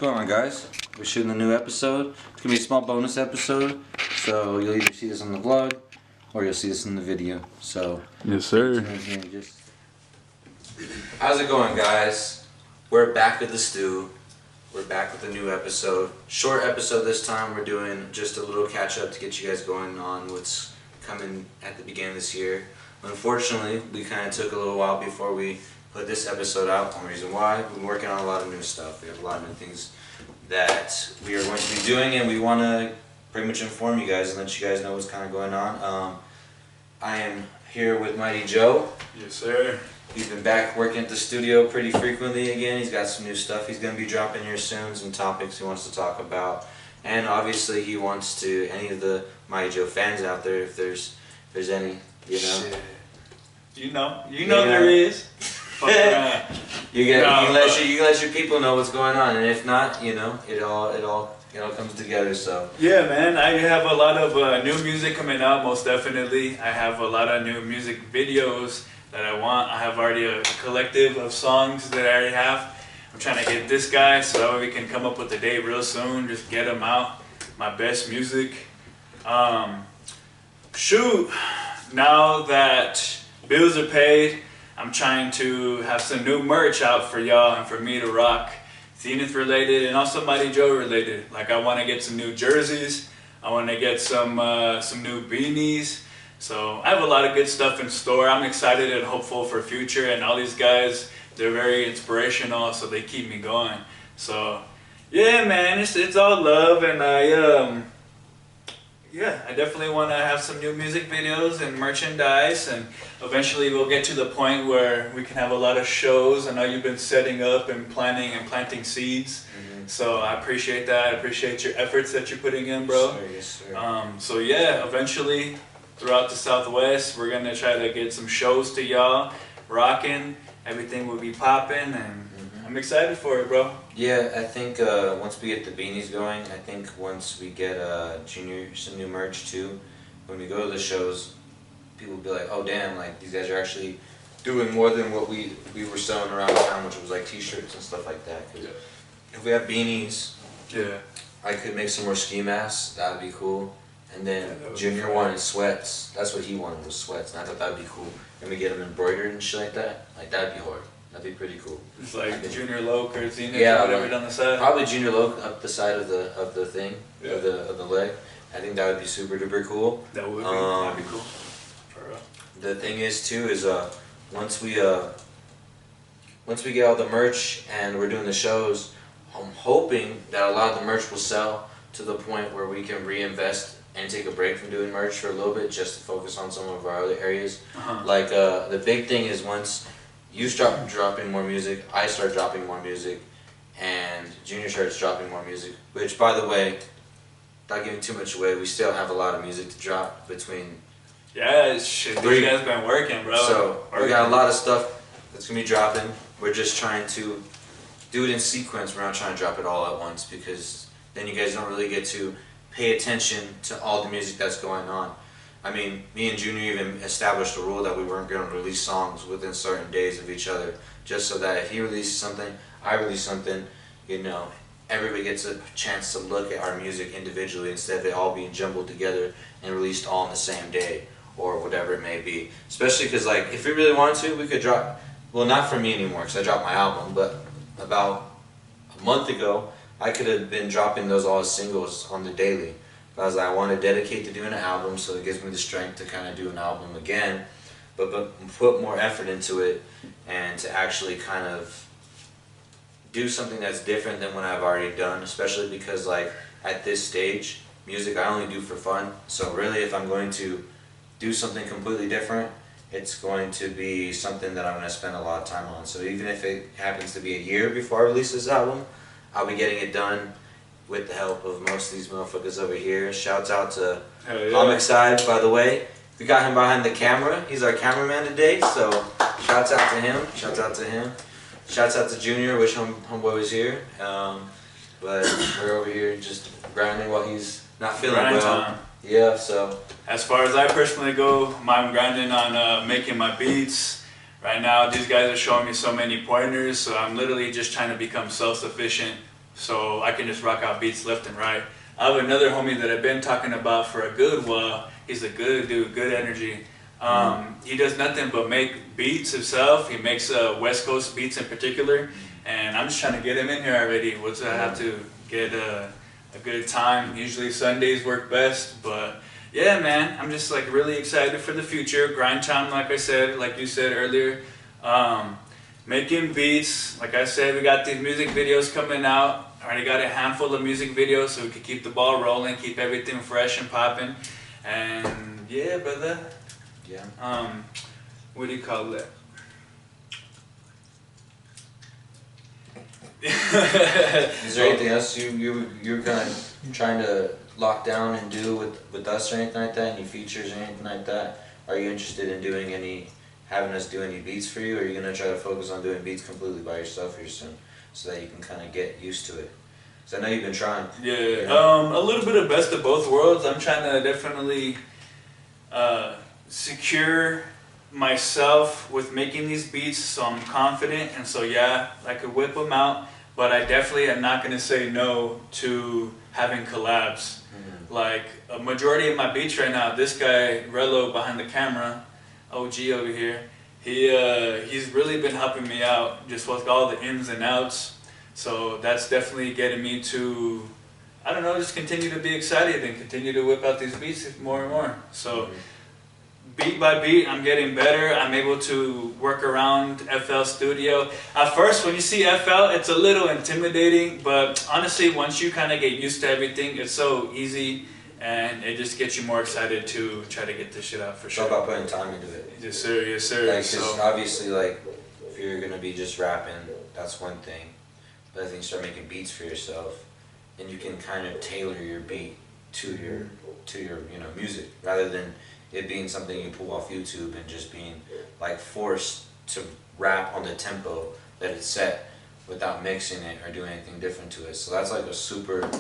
What's going on, guys? We're shooting a new episode. It's gonna be a small bonus episode, so you'll either see this on the vlog or you'll see this in the video. So yes, sir. How's it going, guys? We're back with the stew. We're back with a new episode. Short episode this time. We're doing just a little catch up to get you guys going on what's coming at the beginning of this year. Unfortunately, we kind of took a little while before we put this episode out. One reason why, we've been working on a lot of new stuff. We have a lot of new things that we are going to be doing, and we want to pretty much inform you guys and let you guys know what's kind of going on. I am here with Mighty Joe. Yes, sir. He's been back working at the studio pretty frequently again. He's got some new stuff he's going to be dropping here soon, some topics he wants to talk about. And obviously he wants to, any of the Mighty Joe fans out there, if there's any, you know. Shit. You know there is. You can let your people know what's going on, and if not, you know, it all comes together. So yeah, man, I have a lot of new music coming out. Most definitely, I have a lot of new music videos that I want. I have already a collective of songs that I already have. I'm trying to get this guy so that way we can come up with a date real soon. Just get him out. My best music. Shoot, now that bills are paid, I'm trying to have some new merch out for y'all and for me to rock. Zenith related and also Mighty Joe related. Like, I want to get some new jerseys. I want to get some new beanies. So I have a lot of good stuff in store. I'm excited and hopeful for future, and all these guys, they're very inspirational, so they keep me going. So yeah, man, it's all love, and I definitely want to have some new music videos and merchandise, and eventually we'll get to the point where we can have a lot of shows. I know you've been setting up and planning and planting seeds, so I appreciate that. I appreciate your efforts that you're putting in, bro. yes, sir. So yeah, eventually throughout the Southwest, we're gonna try to get some shows to y'all, rocking. Everything will be popping, and I'm excited for it, bro. Yeah, I think once we get the beanies going, I think once we get Junior some new merch too, when we go to the shows, people will be like, oh damn, like these guys are actually doing more than what we were selling around town, which was like t-shirts and stuff like that. 'Cause if we have beanies, I could make some more ski masks, that would be cool. And then Junior wanted sweats, that's what he wanted, was sweats, and I thought that would be cool. And we get them embroidered and shit like that, like that'd be hard. That'd be pretty cool. It's like Junior Loc or Zenith, yeah, or whatever down the side. Probably Junior Loc up the side of the thing, of the leg. I think that would be super duper cool. That would be. That'd be cool. For real. The thing is too is once we get all the merch and we're doing the shows, I'm hoping that a lot of the merch will sell to the point where we can reinvest and take a break from doing merch for a little bit just to focus on some of our other areas. Like the big thing is once you start dropping more music, I start dropping more music, and Junior starts dropping more music, which, by the way, not giving too much away, we still have a lot of music to drop between... Yeah, shit, these guys been working, bro. So, we got a lot of stuff that's going to be dropping. We're just trying to do it in sequence. We're not trying to drop it all at once, because then you guys don't really get to pay attention to all the music that's going on. I mean, me and Junior even established a rule that we weren't going to release songs within certain days of each other, just so that if he releases something, I release something, you know, everybody gets a chance to look at our music individually instead of it all being jumbled together and released all on the same day, or whatever it may be. Especially because, like, if we really wanted to, we could drop, well, not for me anymore, because I dropped my album, but about a month ago, I could have been dropping those all as singles on the daily. But I was like, I want to dedicate to doing an album, so it gives me the strength to kind of do an album again, but put more effort into it and to actually kind of do something that's different than what I've already done, especially because, like, at this stage, music I only do for fun. So really, if I'm going to do something completely different, it's going to be something that I'm going to spend a lot of time on. So even if it happens to be a year before I release this album, I'll be getting it done with the help of most of these motherfuckers over here. Shouts out to Homicide, by the way. We got him behind the camera. He's our cameraman today, so shouts out to him. Shouts out to him. Shouts out to Junior. Wish homeboy was here. But we're over here just grinding while he's not feeling well. Time. Yeah, so. As far as I personally go, I'm grinding on making my beats. Right now, these guys are showing me so many pointers, so I'm literally just trying to become self-sufficient so I can just rock out beats left and right. I have another homie that I've been talking about for a good while. He's a good dude, good energy. He does nothing but make beats himself. He makes West Coast beats in particular, and I'm just trying to get him in here already. What's I have to get a good time. Usually Sundays work best, but yeah, man, I'm just like really excited for the future. Grind time, like I said, like you said earlier. Making beats, like I said, we got these music videos coming out. Already got a handful of music videos so we can keep the ball rolling, keep everything fresh and popping. And yeah, brother. Yeah. What do you call it? Is there anything else you're kind of trying to lock down and do with us or anything like that? Any features or anything like that? Are you interested in having us do any beats for you, or are you gonna try to focus on doing beats completely by yourself here soon, so that you can kind of get used to it? Because I know you've been trying. Yeah. You know? A little bit of best of both worlds. I'm trying to definitely secure myself with making these beats, so I'm confident, and so yeah, I could whip them out, but I definitely am not going to say no to having collabs. Like a majority of my beats right now, this guy Rello behind the camera, OG over here, he's really been helping me out just with all the ins and outs, so that's definitely getting me to, I don't know, just continue to be excited and continue to whip out these beats more and more. So beat by beat, I'm getting better. I'm able to work around FL Studio. At first, when you see FL, it's a little intimidating, but honestly, once you kind of get used to everything, it's so easy, and it just gets you more excited to try to get this shit out for sure. It's all about putting time into it. Yes, sir. Yes, sir. Like, 'cause obviously, like, if you're gonna be just rapping, that's one thing. But I think you start making beats for yourself, and you can kind of tailor your beat to your music, rather than it being something you pull off YouTube and just being like forced to rap on the tempo that it's set without mixing it or doing anything different to it. So that's like a super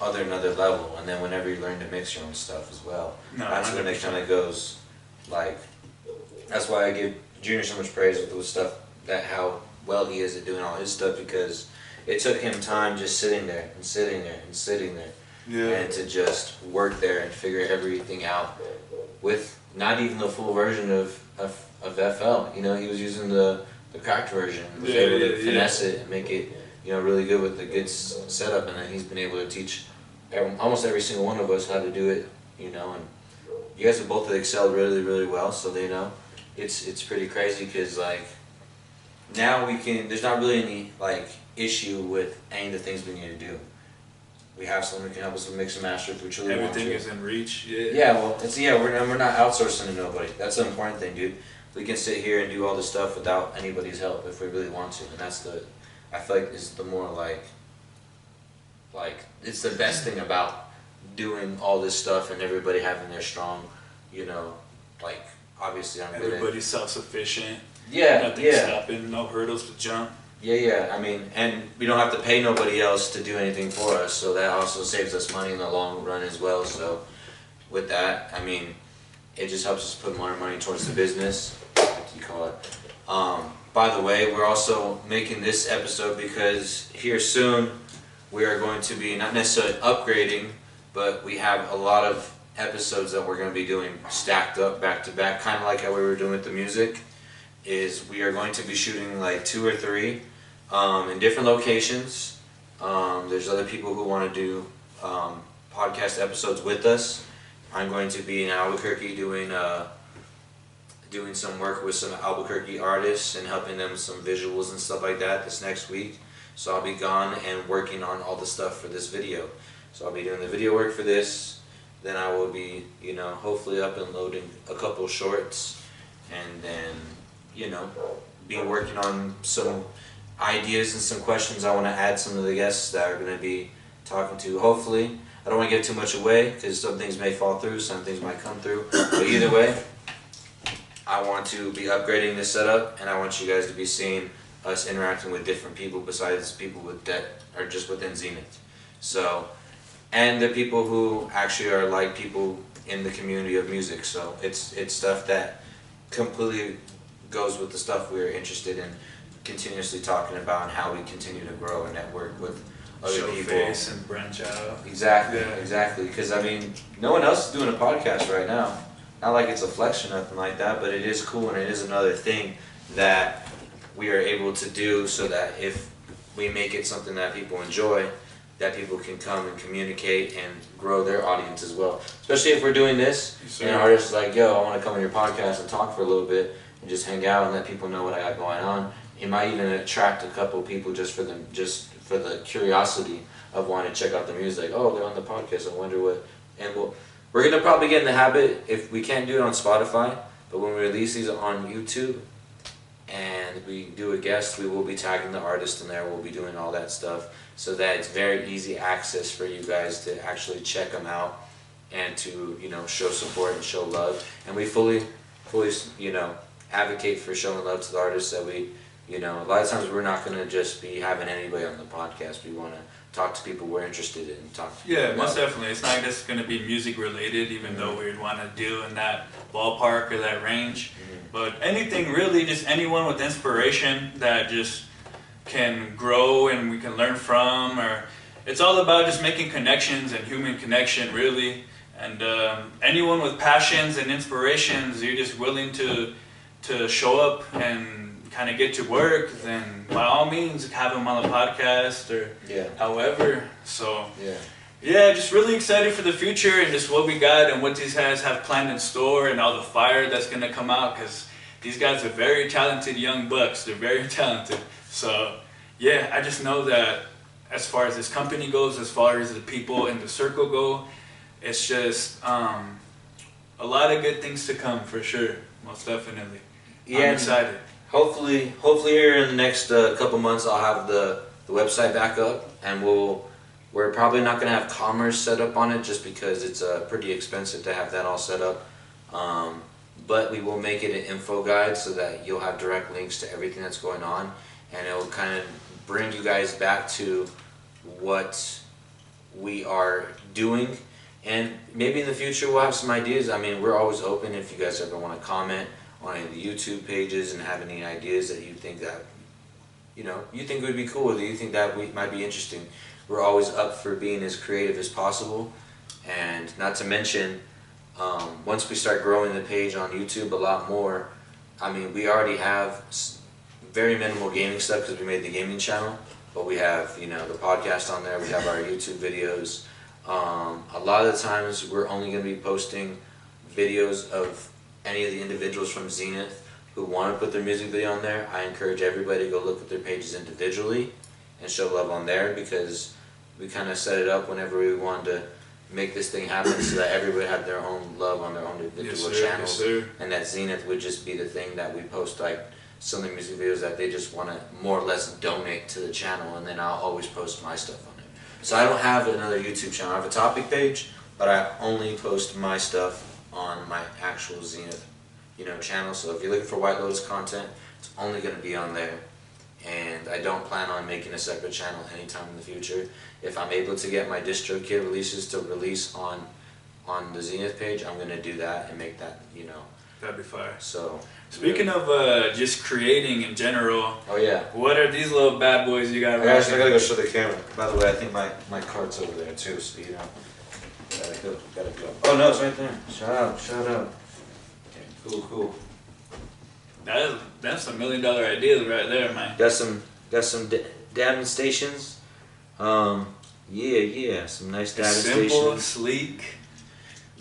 another level. And then whenever you learn to mix your own stuff as well, that's when it kind of goes like. That's why I give Junior so much praise with the stuff, that how well he is at doing all his stuff, because it took him time just sitting there and sitting there and sitting there. Yeah. And to just work there and figure everything out with not even the full version of FL. You know, he was using the cracked version. He was able to finesse it and make it, really good with the good setup. And then he's been able to teach almost every single one of us how to do it. And you guys have both excelled really, really well. So it's pretty crazy, because like now there's not really any like issue with any of the things we need to do. We have someone who can help us with mix and master if we truly want to. Everything is in reach. Yeah. Yeah, well, we're not outsourcing to nobody. That's the important thing, dude. We can sit here and do all this stuff without anybody's help if we really want to, and that's I feel like is the more like it's the best thing about doing all this stuff and everybody having their strong, like obviously I'm good at. Everybody's self-sufficient. Yeah, Nothing's stopping. No hurdles to jump. Yeah. I mean, and we don't have to pay nobody else to do anything for us, so that also saves us money in the long run as well. So, with that, I mean, it just helps us put more money towards the business. What do you call it? By the way, we're also making this episode because here soon we are going to be not necessarily upgrading, but we have a lot of episodes that we're going to be doing stacked up back to back, kind of like how we were doing with the music. We are going to be shooting like 2 or 3 in different locations. There's other people who want to do podcast episodes with us. I'm going to be in Albuquerque doing some work with some Albuquerque artists and helping them with some visuals and stuff like that this next week. So I'll be gone and working on all the stuff for this video. So I'll be doing the video work for this. Then I will be, hopefully uploading a couple shorts, and then be working on some ideas and some questions. I want to add some of the guests that are going to be talking to. Hopefully, I don't want to give too much away, because some things may fall through, some things might come through. But either way, I want to be upgrading this setup, and I want you guys to be seeing us interacting with different people besides people that are just within Zenith. So, and the people who actually are like people in the community of music. So it's stuff that completely goes with the stuff we're interested in continuously talking about, and how we continue to grow and network with other show people. face and branch out. Exactly, Yeah. exactly. Because I mean, no one else is doing a podcast right now. Not like it's a flex or nothing like that, but it is cool and it is another thing that we are able to do so that if we make it something that people enjoy, that people can come and communicate and grow their audience as well. Especially if we're doing this, Yes, and sir. an artist is like, yo, I want to come on your podcast and talk for a little bit and just hang out and let people know what I got going on. It might even attract a couple people just for the curiosity of wanting to check out the music. Oh, they're on the podcast. I wonder what. And we're gonna probably get in the habit, if we can't do it on Spotify, but when we release these on YouTube and we do a guest, we will be tagging the artist in there. We'll be doing all that stuff so that it's very easy access for you guys to actually check them out and to, you know, show support and show love. And we fully, you know, advocate for showing love to the artists that we, you know, a lot of times we're not going to just be having anybody on the podcast. We want to talk to people we're interested in. Yeah, most definitely. It's not just going to be music related, even though we'd want to deal in that ballpark or that range. But anything really, just anyone with inspiration that just can grow and we can learn from, or it's all about just making connections and human connection, really. And anyone with passions and inspirations, you're just willing to show up and kind of get to work, then by all means have them on the podcast or however. So yeah, just really excited for the future and just what we got and what these guys have planned in store and all the fire that's going to come out, because these guys are very talented young bucks. They're very talented. So yeah, I just know that as far as this company goes, as far as the people in the circle go, it's just a lot of good things to come for sure, most definitely. Yeah, I'm excited. Hopefully here in the next couple months I'll have the website back up, and we're probably not going to have commerce set up on it just because it's pretty expensive to have that all set up. But we will make it an info guide so that you'll have direct links to everything that's going on, and it will kind of bring you guys back to what we are doing. And maybe in the future we'll have some ideas. I mean, we're always open if you guys ever want to comment on any of the YouTube pages and have any ideas that you think that, you know, you think would be cool, or that you think that might be interesting. We're always up for being as creative as possible. And not to mention, once we start growing the page on YouTube a lot more, I mean, we already have very minimal gaming stuff because we made the gaming channel, but we have, you know, the podcast on there, we have our YouTube videos. A lot of the times we're only going to be posting videos of any of the individuals from Zenith who want to put their music video on there. I encourage everybody to go look at their pages individually and show love on there, because we kind of set it up whenever we wanted to make this thing happen so that everybody had their own love on their own individual channels. And that Zenith would just be the thing that we post, like some of the music videos that they just want to more or less donate to the channel, and then I'll always post my stuff on it. So I don't have another YouTube channel. I have a topic page, but I only post my stuff on my actual Zenith, you know, channel. So if you're looking for White Lotus content, it's only going to be on there. And I don't plan on making a separate channel anytime in the future. If I'm able to get my DistroKid releases to release on the Zenith page, I'm going to do that and make that, you know. That'd be fire. So speaking of just creating in general, oh yeah, what are these little bad boys you got? I gotta go show the camera. By the way, I think my card's over there too, so you know. Gotta go. Oh no, it's right there. Shout out. Okay, cool. That's $1 million ideas right there, man. Got some dabbing stations. Yeah, some nice dabbing stations. Simple, sleek.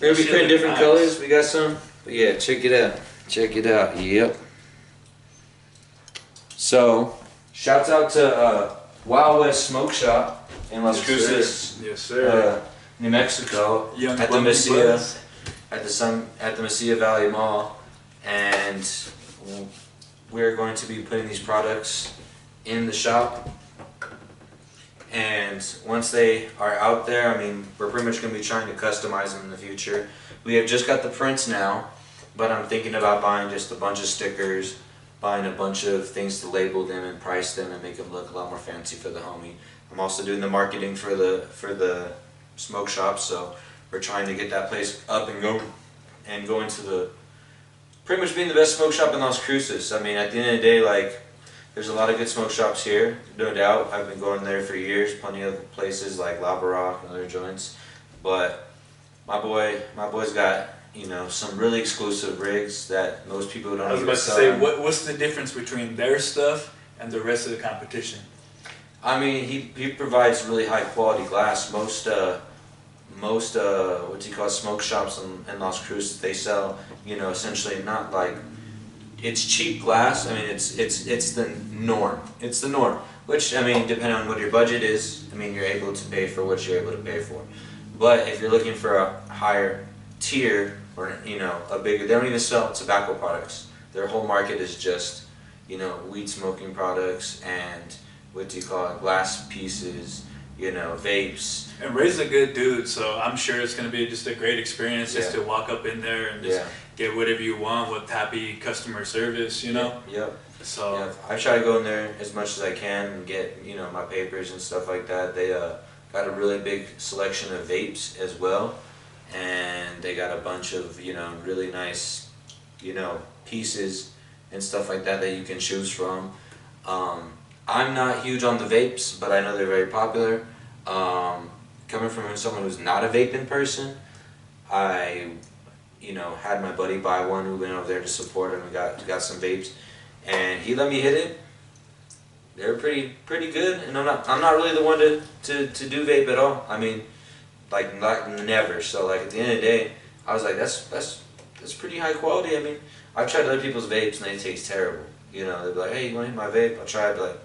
We're gonna be printing different colors. We got some. But yeah, check it out. Yep. So, shouts out to Wild West Smoke Shop in Las Cruces. Yes, sir. New Mexico, Young at the Mesilla, at the Mesilla Valley Mall, and we're going to be putting these products in the shop. And once they are out there, I mean, we're pretty much going to be trying to customize them in the future. We have just got the prints now, but I'm thinking about buying just a bunch of stickers, buying a bunch of things to label them and price them and make them look a lot more fancy for the homie. I'm also doing the marketing for the smoke shop, so we're trying to get that place up and go into the pretty much being the best smoke shop in Las Cruces. I mean, at the end of the day, like, There's a lot of good smoke shops here, no doubt. I've been going there for years, plenty of places like La Baroque and other joints. But my boy's got, you know, some really exclusive rigs that most people don't I was even about to sell. say, what's the difference between their stuff and the rest of the competition? I mean, he provides really high quality glass. Most what do you call it, smoke shops in Las Cruces, they sell, you know, essentially not like, it's cheap glass. I mean, it's the norm. It's the norm. Which, I mean, depending on what your budget is, I mean, you're able to pay for what you're able to pay for. But if you're looking for a higher tier, or, you know, a bigger, they don't even sell tobacco products. Their whole market is just, you know, weed smoking products and what do you call it, glass pieces, you know, vapes. And Ray's a good dude, so I'm sure it's going to be just a great experience just to walk up in there and just get whatever you want with happy customer service, you know? Yep. So yeah, I try to go in there as much as I can and get, you know, my papers and stuff like that. They got a really big selection of vapes as well, and they got a bunch of, you know, really nice, you know, pieces and stuff like that that you can choose from. I'm not huge on the vapes, but I know they're very popular. Coming from someone who's not a vaping person, I, you know, had my buddy buy one. We went over there to support him. We got some vapes, and he let me hit it. They're pretty good, and I'm not really the one to do vape at all. I mean, like never. So like at the end of the day, I was like, that's pretty high quality. I mean, I've tried other people's vapes and they taste terrible. You know, they'd be like, hey, you want to hit my vape? I'll try it. I'd be like,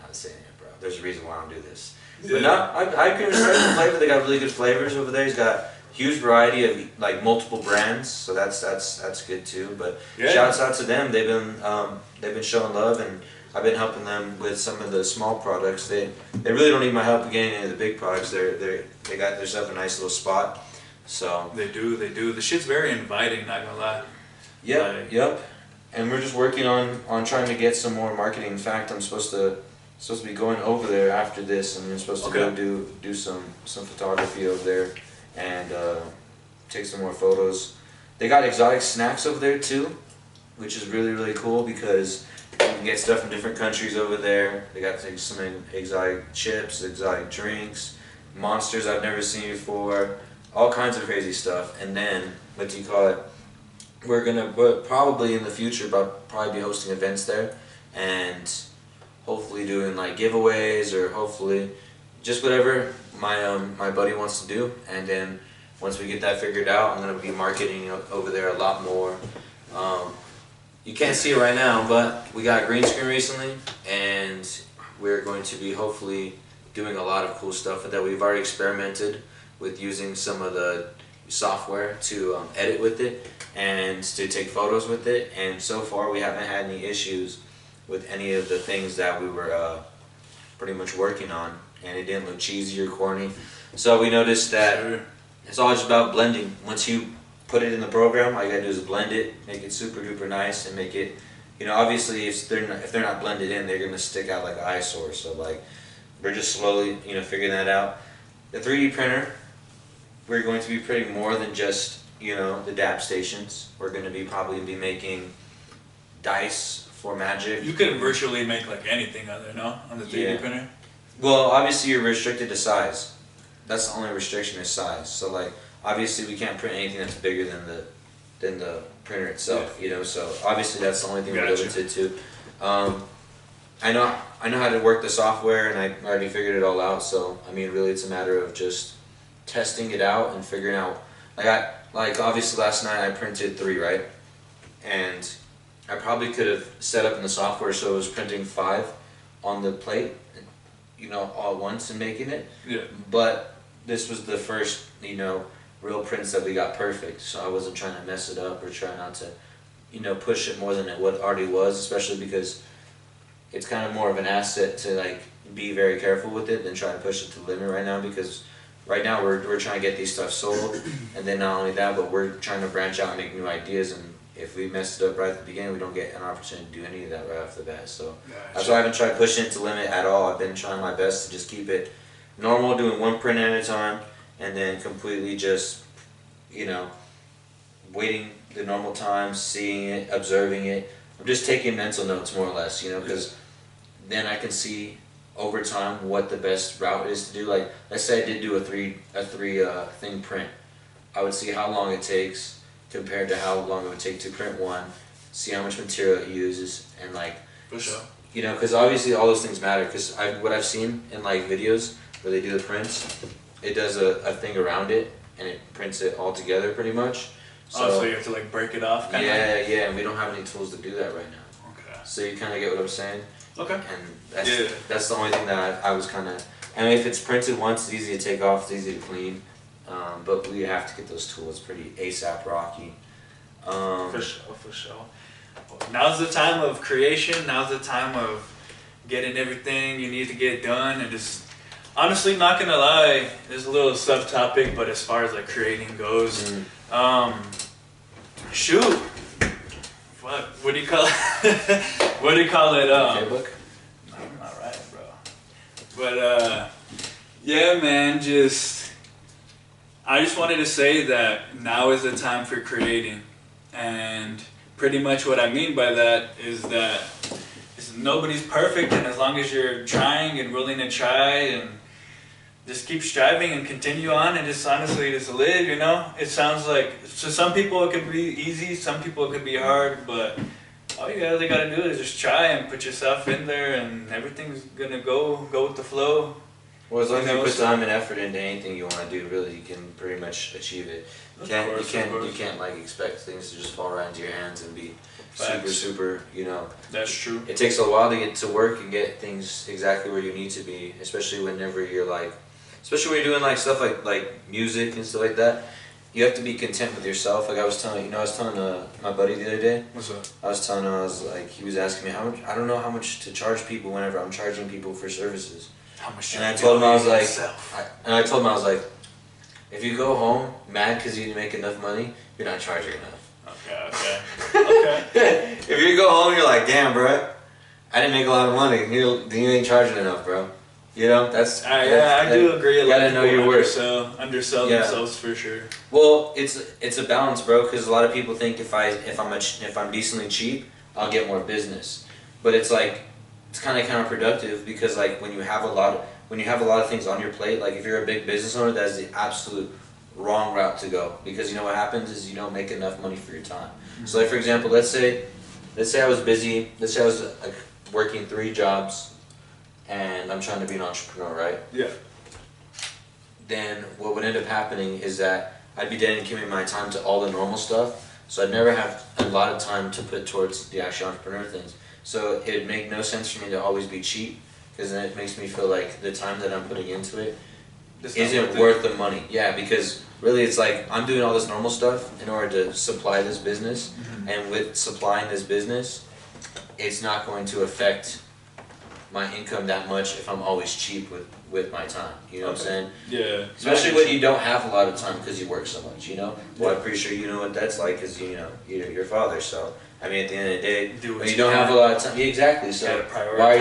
not saying it, bro. There's a reason why I don't do this. But no, I can respect the flavor. They got really good flavors over there. He's got huge variety of like multiple brands, so that's good too. But shouts out to them. They've been showing love, and I've been helping them with some of the small products. They really don't need my help getting any of the big products. They got themselves a nice little spot. So they do. The shit's very inviting. Not gonna lie. Yep. And we're just working on trying to get some more marketing. In fact, I'm supposed to be going over there after this, and I'm supposed to go do some photography over there and take some more photos. They got exotic snacks over there too, which is really cool because you can get stuff from different countries over there. They got some exotic chips, exotic drinks, monsters I've never seen before, all kinds of crazy stuff. And then what do you call it? We're probably in the future probably be hosting events there, and hopefully doing like giveaways, or hopefully just whatever my buddy wants to do. And then once we get that figured out, I'm gonna be marketing over there a lot more. You can't see it right now, but we got a green screen recently, and we're going to be hopefully doing a lot of cool stuff with that. We've already experimented with using some of the software to edit with it and to take photos with it, and so far we haven't had any issues with any of the things that we were pretty much working on, and it didn't look cheesy or corny. So we noticed that it's all just about blending. Once you put it in the program, all you gotta do is blend it, make it super duper nice, and make it, you know, obviously if they're not blended in, they're gonna stick out like an eyesore. So like we're just slowly, you know, figuring that out. The 3D printer, we're going to be printing more than just, you know, the dab stations. We're going to probably be making dice for magic. You can virtually make like anything on there, no? On the 3D printer? Well, obviously you're restricted to size. That's the only restriction, is size. So like obviously we can't print anything that's bigger than the printer itself, you know. So obviously that's the only thing we're limited to. I know how to work the software, and I already figured it all out. So I mean, really, it's a matter of just testing it out and figuring out. Like obviously last night I printed 3, right? And I probably could have set up in the software so it was printing 5 on the plate, you know, all at once and making it. Yeah. But this was the first, you know, real prints that we got perfect. So I wasn't trying to mess it up or try not to, you know, push it more than what already was, especially because it's kind of more of an asset to like be very careful with it than try to push it to the limit right now, because right now we're trying to get these stuff sold, and then not only that, but we're trying to branch out and make new ideas, and if we mess it up right at the beginning, we don't get an opportunity to do any of that right off the bat. So that's why I haven't tried pushing it to limit at all. I've been trying my best to just keep it normal, doing 1 print at a time, and then completely just, you know, waiting the normal time, seeing it, observing it. I'm just taking mental notes more or less, you know, because then I can see over time what the best route is to do. Like, let's say I did do a three thing print. I would see how long it takes compared to how long it would take to print one, see how much material it uses, and like, For sure. you know, because obviously all those things matter. Because what I've seen in like videos where they do the prints, it does a thing around it and it prints it all together pretty much. So you have to like break it off, kind of. Yeah, and we don't have any tools to do that right now. Okay. So you kind of get what I'm saying. Okay. And that's the only thing that I was kind of. And if it's printed once, it's easy to take off, it's easy to clean. But we have to get those tools pretty ASAP Rocky. For sure. Now's the time of creation. Now's the time of getting everything you need to get done, and just honestly, not gonna lie, there's a little subtopic, but as far as like creating goes, shoot, what do you call it? What do you call it? Playbook? I'm not right, bro. But yeah, man, I just wanted to say that now is the time for creating, and pretty much what I mean by that is that nobody's perfect, and as long as you're trying and willing to try and just keep striving and continue on and just honestly just live, you know? It sounds like, to some people it could be easy, some people it could be hard, but all you really gotta do is just try and put yourself in there, and everything's gonna go with the flow. Well, as long as you put time and effort into anything you want to do, really, you can pretty much achieve it. You can't like expect things to just fall right into your hands and be super, you know. That's true. It takes a while to get to work and get things exactly where you need to be, especially whenever you're like, especially when you're doing like stuff like music and stuff like that. You have to be content with yourself. Like I was telling my buddy the other day. What's up? I was telling him, he was asking me how much. I don't know how much to charge people whenever I'm charging people for services. How much? And I told him I was like, if you go home mad because you didn't make enough money, you're not charging enough. Okay. If you go home, you're like, damn, bro, I didn't make a lot of money. You ain't charging enough, bro. You know, I do agree. You gotta know your worth. Undersell themselves for sure. Well, it's a balance, bro. Because a lot of people think if I'm decently cheap, I'll get more business. But it's like, it's kind of counterproductive, because like when you have a lot of things on your plate, like if you're a big business owner, that's the absolute wrong route to go, because you know what happens is you don't make enough money for your time. Mm-hmm. So like for example, let's say I was busy, let's say I was working 3 jobs and I'm trying to be an entrepreneur, right? Yeah. Then what would end up happening is that I'd be dedicating my time to all the normal stuff, so I'd never have a lot of time to put towards the actual entrepreneur things. So it'd make no sense for me to always be cheap, because then it makes me feel like the time that I'm putting into it isn't worth the money. Yeah, because really it's like I'm doing all this normal stuff in order to supply this business, and with supplying this business, it's not going to affect my income that much if I'm always cheap with my time. You know what I'm saying? Yeah. Especially when you don't have a lot of time because you work so much, you know? Well, I'm pretty sure you know what that's like, because, you know, you're your father, so... I mean, at the end of the day, when you don't have a lot of time, exactly. So why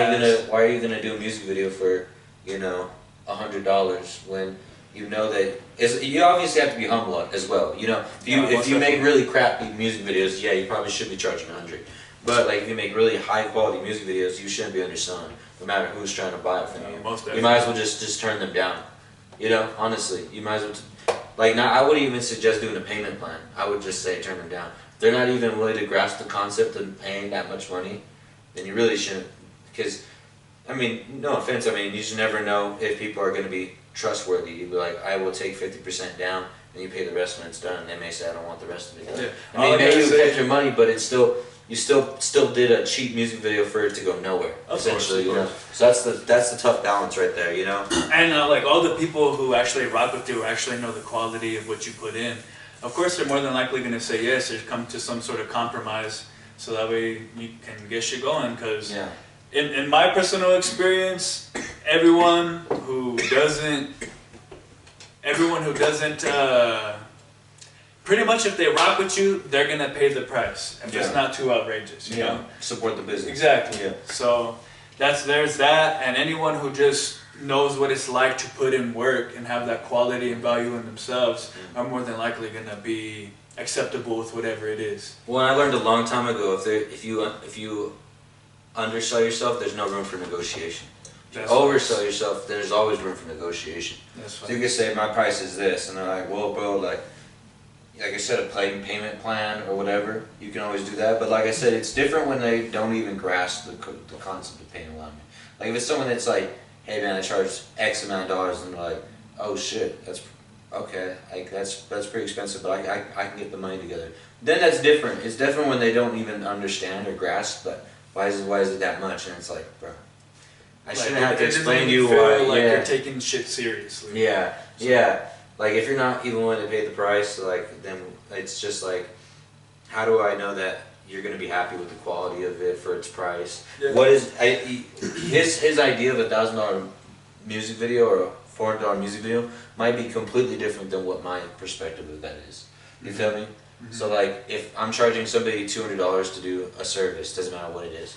are you gonna do a music video for, you know, $100 when you know that you obviously have to be humble as well. You know, if you make really crappy music videos, yeah, you probably should be charging $100. But like if you make really high quality music videos, you shouldn't be underselling, no matter who's trying to buy it from you. You might as well just turn them down. You know, honestly, you might as well. Like now, I wouldn't even suggest doing a payment plan. I would just say turn them down. They're not even willing to grasp the concept of paying that much money, then you really shouldn't. Because, I mean, no offense, I mean, you just never know if people are going to be trustworthy. You'd be like, I will take 50% down, and you pay the rest when it's done, and they may say, I don't want the rest of it done. Yeah. I mean, maybe you kept your money, but it's still, you still did a cheap music video for it to go nowhere, essentially, you know? So that's the tough balance right there, you know? And like all the people who actually rock with you actually know the quality of what you put in. Of course, they're more than likely going to say yes or come to some sort of compromise, so that way you can get shit going. Because in my personal experience, everyone who doesn't, pretty much if they rock with you, they're going to pay the price. If it's not too outrageous, you know? Support the business. Exactly. Yeah. So there's that, and anyone who just knows what it's like to put in work and have that quality and value in themselves are more than likely going to be acceptable with whatever it is. Well, I learned a long time ago, if you undersell yourself, there's no room for negotiation. If you That's oversell yourself, there's always room for negotiation. That's So you can say my price is this, and they're like, well, bro, like I said, a payment plan or whatever. You can always do that, but like I said, it's different when they don't even grasp the concept of payment alignment. Like if it's someone that's like, hey man, I charge X amount of dollars, and they're like, oh shit, that's okay, like that's pretty expensive, but I can get the money together. Then that's different. It's different when they don't even understand or grasp, but why is it that much? And it's like, bro, I shouldn't have to explain to you why. Like yeah. you're taking shit seriously. Yeah, so, yeah. Like if you're not even willing to pay the price, like then it's just like, how do I know that you're going to be happy with the quality of it for its price? Yeah. What is his idea of $1,000 music video or a $400 music video might be completely different than what my perspective of that is. You feel me? Mm-hmm. So like if I'm charging somebody $200 to do a service, doesn't matter what it is,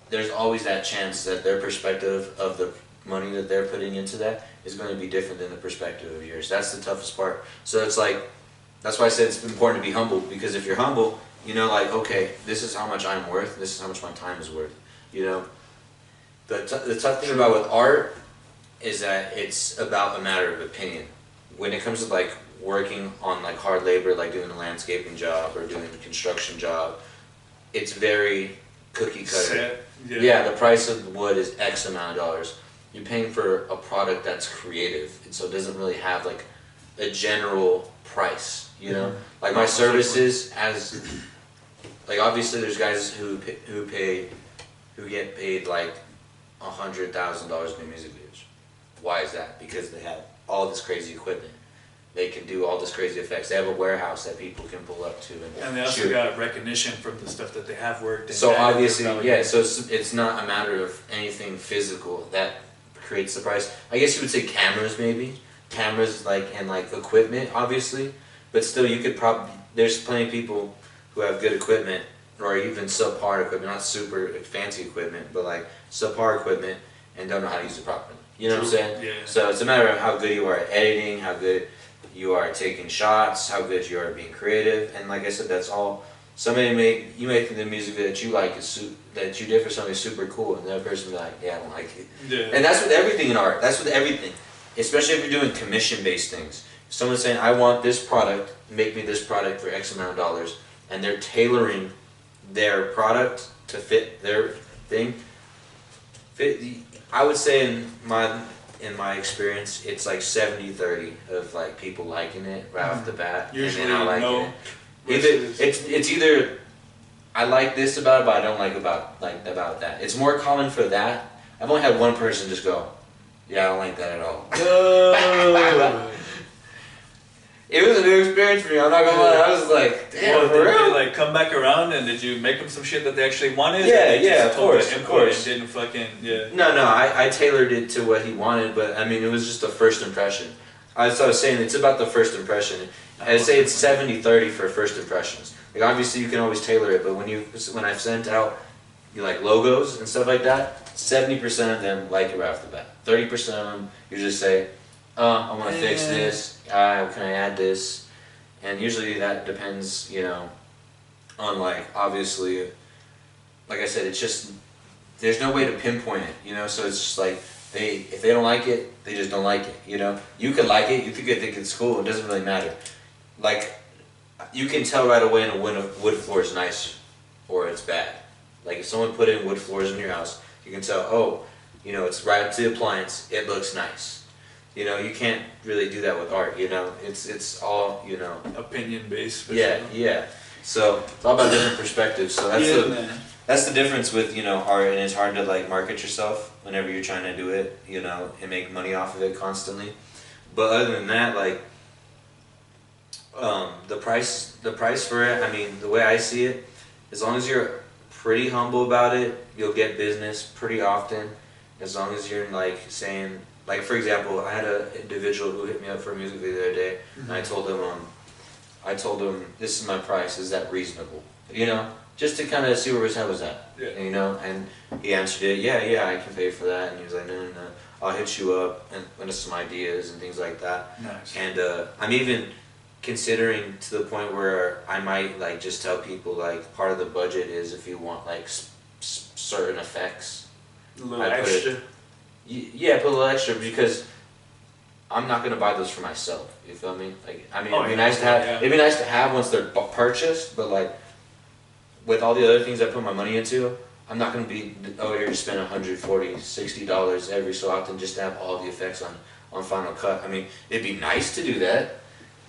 there's always that chance that their perspective of the money that they're putting into that is going to be different than the perspective of yours. That's the toughest part. So it's like, that's why I said it's important to be humble, because if you're humble, you know, like, okay, this is how much I'm worth, this is how much my time is worth, you know. The tough thing about with art is that it's about a matter of opinion. When it comes to like working on like hard labor, like doing a landscaping job or doing a construction job, it's very cookie cutter. Yeah, the price of the wood is X amount of dollars. You're paying for a product that's creative, and so it doesn't really have like a general price, you know? Like my services, as like obviously there's guys who get paid like $100,000 in music videos. Why is that? Because they have all this crazy equipment. They can do all this crazy effects. They have a warehouse that people can pull up to and they also got recognition from the stuff that they have worked in. So obviously, yeah, so it's not a matter of anything physical that creates the price. I guess you would say cameras maybe. Cameras like and like equipment obviously, but still you could probably, there's plenty of people who have good equipment or even subpar equipment, not super fancy equipment, but like subpar equipment and don't know how to use it properly. You know what I'm saying? Yeah. So it's a matter of how good you are at editing, how good you are taking shots, how good you are being creative, and like I said, that's all. You make the music that you like that you did for something super cool, and the other person be like, yeah, I don't like it. Yeah. And that's with everything in art. That's with everything, especially if you're doing commission-based things. If someone's saying, I want this product, make me this product for X amount of dollars, and they're tailoring their product to fit their thing. I would say in my experience, it's like 70-30 of like people liking it right off the bat, usually and then I like no. it. It's either I like this about it, but I don't like about that. It's more common for that. I've only had one person just go, yeah, I don't like that at all. It was a new experience for me. I'm not gonna lie. I was like, damn, well, for real? did you like come back around and did you make them some shit that they actually wanted? Yeah, of course. Didn't fucking No, I tailored it to what he wanted, but I mean, it was just a first impression. I was saying it's about the first impression. I'd say it's 70-30 for first impressions. Like obviously you can always tailor it, but when I've sent out like logos and stuff like that, 70% of them like it right off the bat. 30% of them you just say, I want to fix this. Can I add this? And usually that depends, you know, on like obviously, like I said, it's just there's no way to pinpoint it, you know. So it's just like if they don't like it, they just don't like it, you know. You could like it, you could think it's cool. It doesn't really matter. Like you can tell right away when a wood floor is nice or it's bad. Like if someone put in wood floors in your house, you can tell. Oh, you know, it's right up to the appliance. It looks nice. You know, you can't really do that with art, you know. It's all, you know, opinion based. Yeah. So it's all about different perspectives. So that's the difference with, you know, art, and it's hard to like market yourself whenever you're trying to do it, you know, and make money off of it constantly. But other than that, like the price for it, I mean, the way I see it, as long as you're pretty humble about it, you'll get business pretty often. As long as you're like saying, like for example, I had an individual who hit me up for a music video the other day, and I told him, this is my price, is that reasonable? You know, just to kind of see where his head was at. Yeah. You know, and he answered it, yeah, I can pay for that, and he was like, no, I'll hit you up and with some ideas and things like that. Nice. And I'm even considering to the point where I might like just tell people like part of the budget is if you want like certain effects. A little I put extra. Yeah, put a little extra because I'm not gonna buy those for myself. You feel me? Like, I mean, it'd be nice to have. It'd be nice to have once they're purchased, but like with all the other things I put my money into, I'm not gonna be here to spend $140, $60 every so often just to have all the effects on Final Cut. I mean, it'd be nice to do that,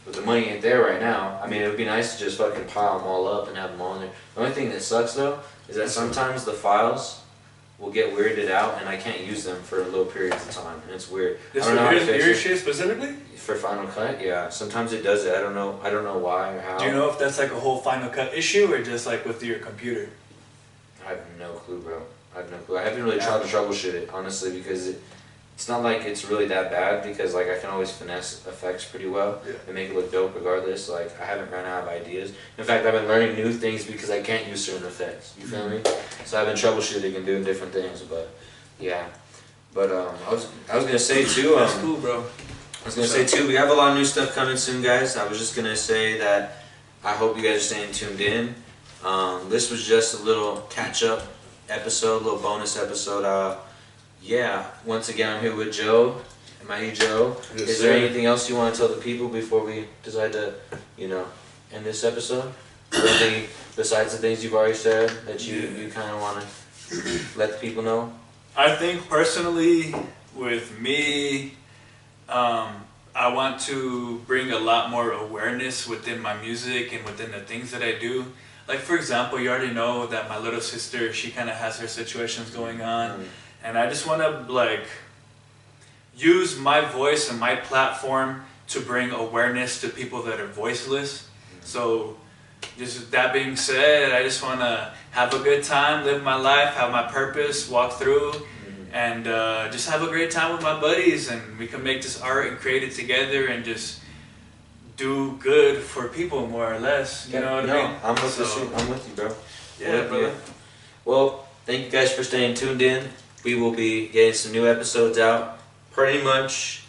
but the money ain't there right now. I mean, it would be nice to just fucking pile them all up and have them all in there. The only thing that sucks though is that sometimes the files will get weirded out and I can't use them for little periods of time, and it's weird. I don't know how to fix your it. shit specifically? For Final Cut, yeah. Sometimes it does it. I don't know why or how. Do you know if that's like a whole Final Cut issue or just like with your computer? I have no clue, bro. I have no clue. I haven't really tried to troubleshoot it, honestly, because it's not like it's really that bad, because like I can always finesse effects pretty well and make it look dope regardless. Like, I haven't run out of ideas. In fact, I've been learning new things because I can't use certain effects. You feel me? So I've been troubleshooting and doing different things, but yeah. But I was gonna say too. That's cool, bro. I was gonna say too, we have a lot of new stuff coming soon, guys. I was just gonna say that I hope you guys are staying tuned in. This was just a little catch-up episode, a little bonus episode. Yeah, once again, I'm here with Joe. Am I Joe? Yes, Is there sir. anything else you want to tell the people before we decide to, end this episode? Anything besides the things you've already said that you kind of want to let the people know? I think personally, with me, I want to bring a lot more awareness within my music and within the things that I do. Like, for example, you already know that my little sister, she kind of has her situations going on. And I just want to, like, use my voice and my platform to bring awareness to people that are voiceless. So, just that being said, I just want to have a good time, live my life, have my purpose, walk through, and just have a great time with my buddies, and we can make this art and create it together and just do good for people, more or less. You know what I mean? I'm with you, bro. Yeah, brother. Well, thank you guys for staying tuned in. We will be getting some new episodes out pretty much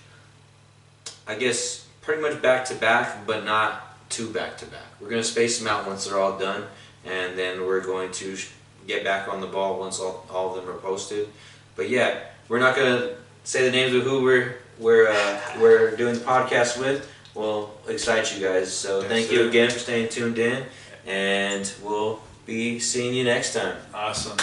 back to back, but not too back to back. We're going to space them out once they're all done, and then we're going to get back on the ball once all of them are posted. But yeah, we're not going to say the names of who we're doing the podcast with. We'll excite you guys. So thank you again for staying tuned in, and we'll be seeing you next time. Awesome.